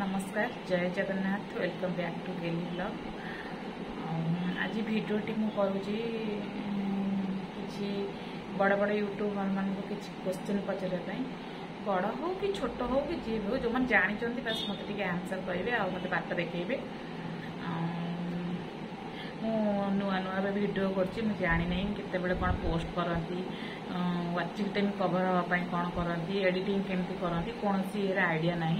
नमस्कार जय Jagannath welcome back to daily blog. आज भिडियोटी मु करुँची किसी बड़ बड़ यूट्यूबर मान किसी क्वेश्चन पचारे बड़ हो कि छोट हो कि जी हो जो मैंने जानते बस मत आंसर करेंगे आ मत बात देखेबे। नुआ नुआ भिडियो कर जानी नहीं केते कौन पोस्ट करती वाचिंग टाइम कवर हाँपाई कौन करती एडिटिंग केमती करती कौन सी आइडिया ना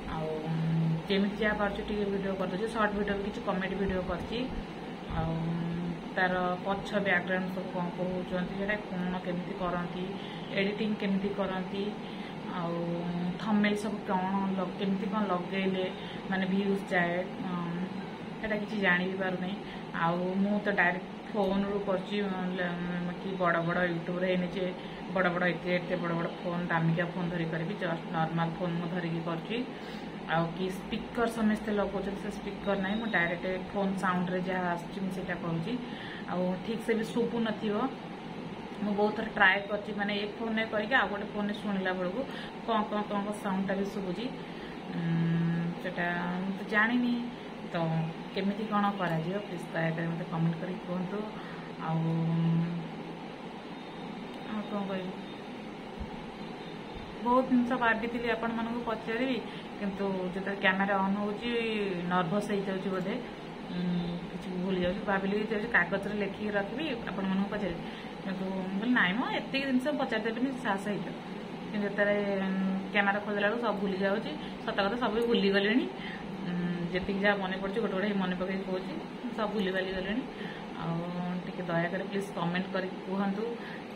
आमि जहाँ पार्टी वीडियो करदे सर्ट वीडियो किसी कमेडी वीडियो करची तार पछ बैकग्राउंड सब कौन कहते कौन केमती करती एडिटिंग केमती करती थंबनेल सब कौन केमती कौन लगेले माने व्यूज जाए एटा किसी जानी भी पार नहीं मु तो डायरेक्ट फोन रू कर कि बड़ बड़ यूट्यूब जे बड़ बड़ एत बड़ बड़ फोन दामिका फोन धरिक जस्ट नॉर्मल फोन मु धरिकी कर कि स्पीकर समस्ते लगौर से स्पीकर ना मुझे डायरेक्ट फोन साउंड रे जहाँ आसा करूँ ठीक से भी शुभु न मु बहुत थर ट्राए कर माने एक फोन में करके आ गए फोन शुणिला बेलू कौन कौन कौन साउंडटा भी शुभुची सेटा तो जानी तो केमिति कौन करा प्लीज दयाकर मत कमेंट कर कहतु कौन कह बहुत जिन बाटी आपण मानक पचारि किंतु जो कैमेरा ऑन हो नर्भस हो जाऊँ बोधे किसी भूली जाऊँ भाविली कागज लिखिक रखी आपण मन पचारि कि नाई मो एत जिन पचारिदेवी साहस हो जो कैमेरा खोजला बेलू सब भूली जाऊँ सत कथा सब भूली गले जी जहाँ मन पड़े गोटे गोटे मन पकड़ कौच सब भूली भाली गले टे दयाकर प्लीज कमेंट कर कहतु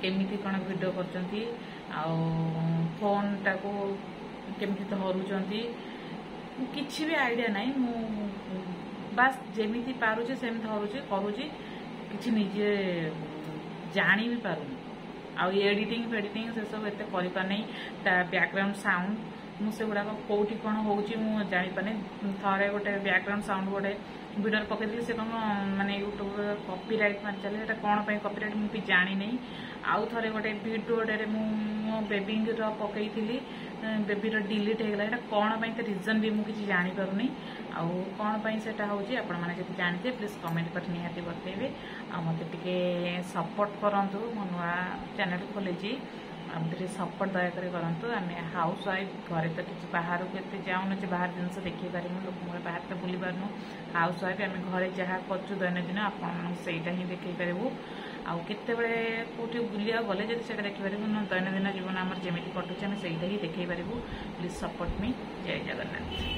केमिति कौन वीडियो करचंती फोन टाको केमिति धरुचंती किसी भी आइडिया नहीं मु बस जेमिति पारुचे सेमति धरुचे करुची किसी निजे जानी भी पारुनी एडिटिंग फेडिटिंग से सब एत नहीं बैकग्राउंड साउंड मुझे गुड़ाक कौटी कौन हो जापारे थे गोटे बैकग्राउंड साउंड गोटे वीडियो पकई से कौन माने यूट्यूब कॉपीराइट मार चले कौन कॉपीराइट मुझे जानी नहीं आउ थे गोटे भिडियोटे मो बेबी पकई बेबी डिलीट होगा कौन तो रिजन भी मुझे जानीपारूनी कौन से आपण मैंने जानते प्लीज कमेंट कर निहाती बतेबे मत टे सपोर्ट करूँ मो नुआ चैनल खोली आमते सपोर्ट दयाकर करूँ आम हाउस वाइफ घरे तो किसी बाहर को एत जाऊन बाहर जिनस देखी पारूँ लोक बाहर तो बुली पारूँ हाउस वाइफ आम घरे जहाँ कर दैनंदिन आपटा ही देखी पारू आते कौटी बुलिया गले जब से देखिपार दैनंदिन जीवन आम जमी कटुचे आम से ही देखी पारू प्लीज सपोर्ट मी जय जगन्नाथ।